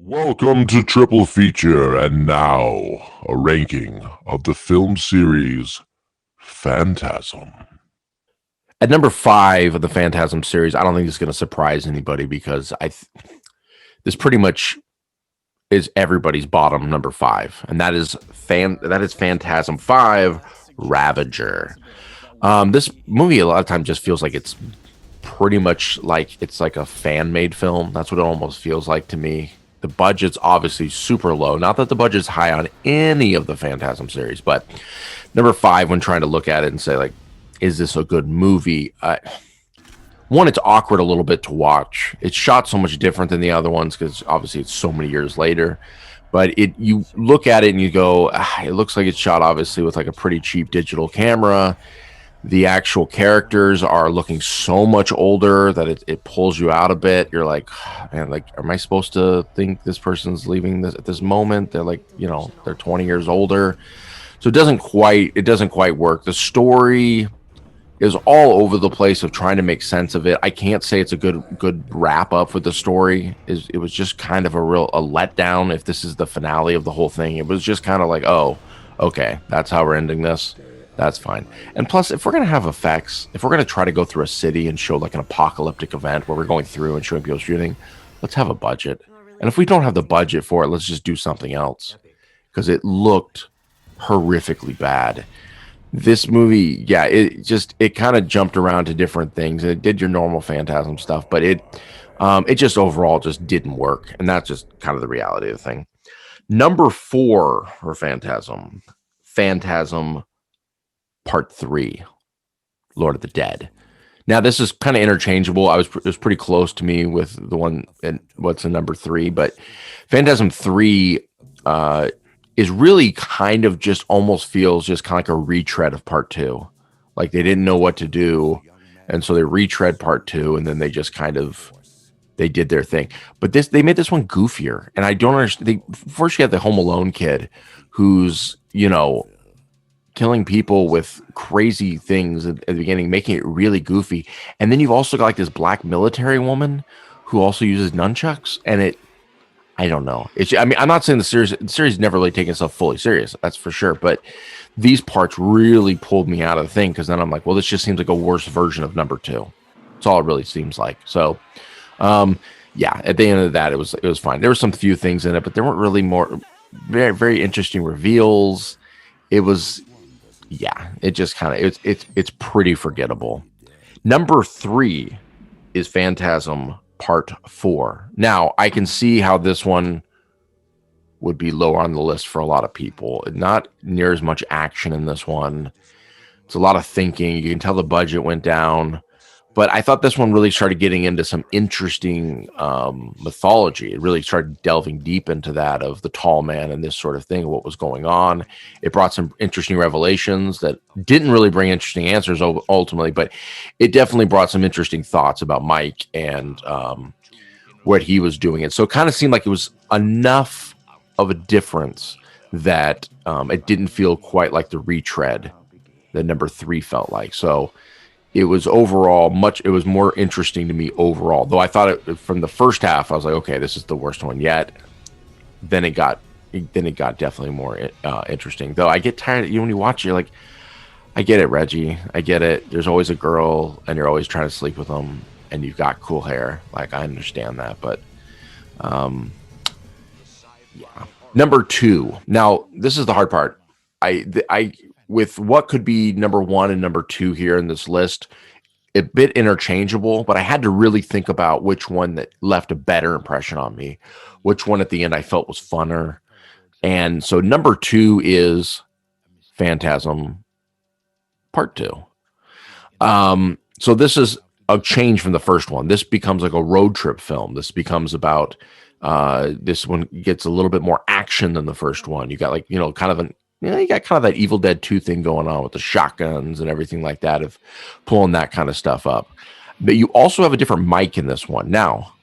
Welcome to Triple Feature, and now a ranking of the film series Phantasm. At number 5 of the Phantasm series, I don't think it's going to surprise anybody because this pretty much is everybody's bottom number 5, and that is Phantasm 5 Ravager. This movie a lot of times just feels like it's pretty much like it's like a fan-made film. That's what it almost feels like to me. The budget's obviously super low. Not that the budget's high on any of the Phantasm series, but number 5, when trying to look at it and say, like, is this a good movie? One, it's awkward a little bit to watch. It's shot so much different than the other ones because obviously it's so many years later. But you look at it and you go, it looks like it's shot obviously with like a pretty cheap digital camera. The actual characters are looking so much older that it pulls you out a bit. You're like, man, like, am I supposed to think this person's leaving this at this moment? They're like, they're 20 years older. So it doesn't quite work. The story is all over the place of trying to make sense of it. I can't say it's a good wrap up for the story. It was just kind of a letdown. If this is the finale of the whole thing, it was just kind of like, oh, okay, that's how we're ending this. That's fine. And plus, if we're going to have effects, if we're going to try to go through a city and show like an apocalyptic event where we're going through and showing people shooting, let's have a budget. And if we don't have the budget for it, let's just do something else. Because it looked horrifically bad. This movie, yeah, it kind of jumped around to different things. It did your normal Phantasm stuff, but it just overall just didn't work. And that's just kind of the reality of the thing. Number 4 for Phantasm Part 3, Lord of the Dead. Now, this is kind of interchangeable. It was pretty close to me with the one and what's in number 3, but Phantasm 3 is really kind of just almost feels just kind of like a retread of Part 2. Like they didn't know what to do, and so they retread Part 2, and then they just kind of they did their thing. But they made this one goofier, and I don't understand. First, you have the Home Alone kid who's killing people with crazy things at the beginning, making it really goofy. And then you've also got like this black military woman who also uses nunchucks. And I don't know. I'm not saying the series never really taken itself fully serious. That's for sure. But these parts really pulled me out of the thing. Cause then I'm like, well, this just seems like a worse version of number 2. That's all it really seems like. So, yeah, at the end of that, it was fine. There were some few things in it, but there weren't really more very, very interesting reveals. It was, yeah, it just kind of it's pretty forgettable. Number 3 is Phantasm Part 4. Now, I can see how this one would be lower on the list for a lot of people. Not near as much action in this one. It's a lot of thinking. You can tell the budget went down. But I thought this one really started getting into some interesting mythology. It really started delving deep into that of the tall man and this sort of thing, what was going on. It brought some interesting revelations that didn't really bring interesting answers ultimately, but it definitely brought some interesting thoughts about Mike and what he was doing. And so it kind of seemed like it was enough of a difference that it didn't feel quite like the retread that number 3 felt like. So it was overall it was more interesting to me overall, though I thought it from the first half I was like, okay, this is the worst one yet. Then it got definitely more interesting, though. I get tired when you watch it, you're like, I get it, Reggie, I get it. There's always a girl and you're always trying to sleep with them and you've got cool hair, like I understand that. But yeah, number 2. Now this is the hard part. I with what could be number 1 and number 2 here in this list, a bit interchangeable, but I had to really think about which one that left a better impression on me, which one at the end I felt was funner. And so number 2 is Phantasm Part 2. So this is a change from the first one. This becomes like a road trip film. This becomes about this one gets a little bit more action than the first one. You got like, kind of you got kind of that Evil Dead 2 thing going on with the shotguns and everything like that, of pulling that kind of stuff up. But you also have a different Mike in this one. Now,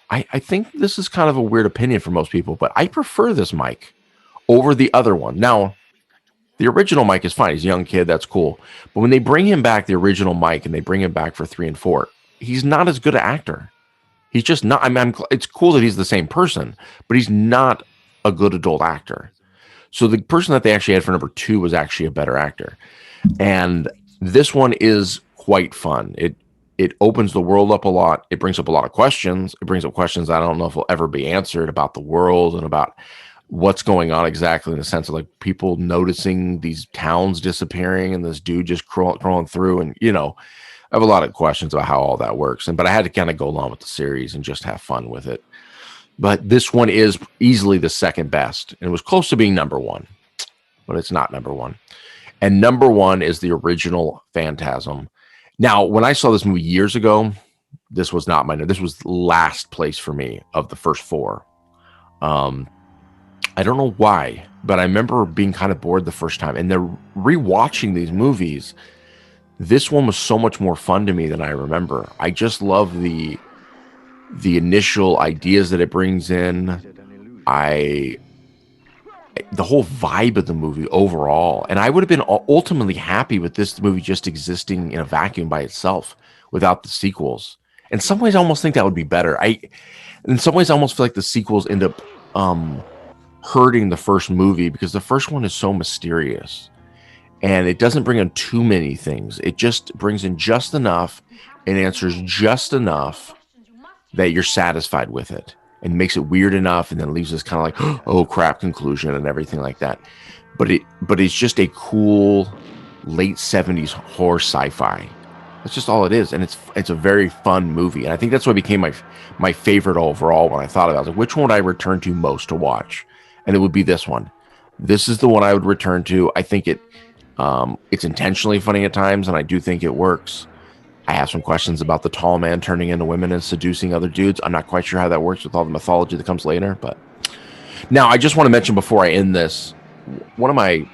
I think this is kind of a weird opinion for most people, but I prefer this Mike over the other one. Now, the original Mike is fine. He's a young kid. That's cool. But when they bring him back, the original Mike, and they bring him back for 3 and 4, he's not as good an actor. He's just not. I mean, it's cool that he's the same person, but he's not a good adult actor. So the person that they actually had for number 2 was actually a better actor. And this one is quite fun. It opens the world up a lot. It brings up a lot of questions. It brings up questions I don't know if will ever be answered about the world and about what's going on exactly, in the sense of like people noticing these towns disappearing and this dude just crawling through. And I have a lot of questions about how all that works. But I had to kind of go along with the series and just have fun with it. But this one is easily the second best. And it was close to being number 1, but it's not number 1. And number 1 is the original Phantasm. Now, when I saw this movie years ago, this was not this was last place for me of the first 4. I don't know why, but I remember being kind of bored the first time. And then rewatching these movies, this one was so much more fun to me than I remember. I just love the initial ideas that it brings in. The whole vibe of the movie overall. And I would have been ultimately happy with this movie just existing in a vacuum by itself without the sequels. In some ways, I almost think that would be better. In some ways, I almost feel like the sequels end up hurting the first movie, because the first one is so mysterious and it doesn't bring in too many things. It just brings in just enough and answers just enough that you're satisfied with it, and makes it weird enough, and then leaves this kind of like, oh crap conclusion and everything like that. But it's just a cool late 70s horror sci-fi. That's just all it is. And it's a very fun movie. And I think that's what became my favorite overall when I thought about it. I was like, which one would I return to most to watch? And it would be this one. This is the one I would return to. I think it's intentionally funny at times, and I do think it works. I have some questions about the tall man turning into women and seducing other dudes. I'm not quite sure how that works with all the mythology that comes later. But now I just want to mention before I end this, one of my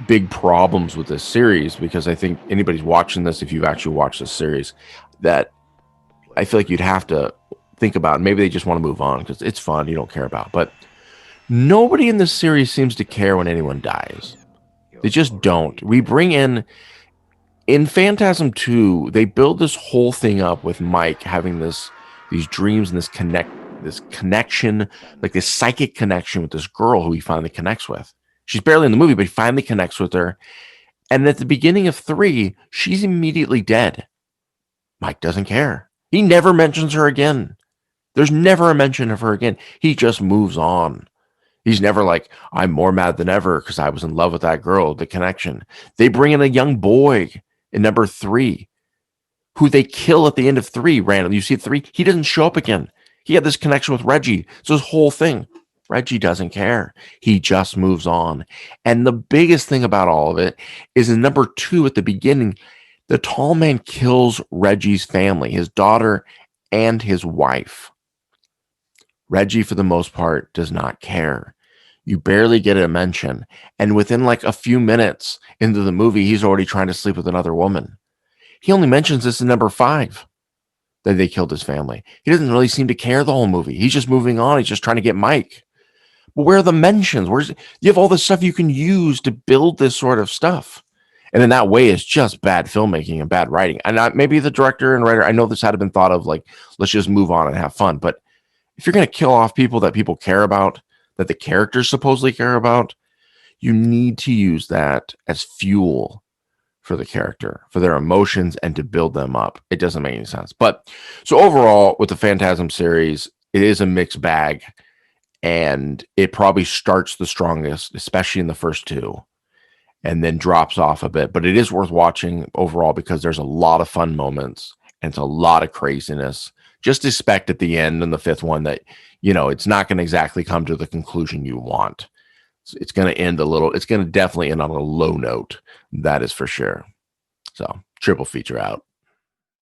big problems with this series, because I think anybody's watching this, if you've actually watched this series, that I feel like you'd have to think about. Maybe they just want to move on because it's fun, you don't care about. But nobody in this series seems to care when anyone dies. They just don't. We bring in Phantasm 2, they build this whole thing up with Mike having these dreams and this connection, like this psychic connection with this girl who he finally connects with. She's barely in the movie, but he finally connects with her. And at the beginning of 3, she's immediately dead. Mike doesn't care. He never mentions her again. There's never a mention of her again. He just moves on. He's never like, I'm more mad than ever because I was in love with that girl, the connection. They bring in a young boy in number 3, who they kill at the end of 3 randomly. You see 3, he doesn't show up again. He had this connection with Reggie. So this whole thing, Reggie doesn't care. He just moves on. And the biggest thing about all of it is in number 2 at the beginning, the tall man kills Reggie's family, his daughter and his wife. Reggie, for the most part, does not care. You barely get a mention. And within like a few minutes into the movie, he's already trying to sleep with another woman. He only mentions this in number 5, that they killed his family. He doesn't really seem to care the whole movie. He's just moving on. He's just trying to get Mike. But where are the mentions? You have all this stuff you can use to build this sort of stuff. And in that way, it's just bad filmmaking and bad writing. And maybe the director and writer, I know this had been thought of like, let's just move on and have fun. But if you're going to kill off people that people care about, that the characters supposedly care about, you need to use that as fuel for the character, for their emotions, and to build them up. It doesn't make any sense. But so overall, with the Phantasm series, it is a mixed bag, and it probably starts the strongest, especially in the first 2, and then drops off a bit. But it is worth watching overall because there's a lot of fun moments and it's a lot of craziness. Just expect at the end in the 5th one that, it's not going to exactly come to the conclusion you want. It's going to end it's going to definitely end on a low note. That is for sure. So, triple feature out.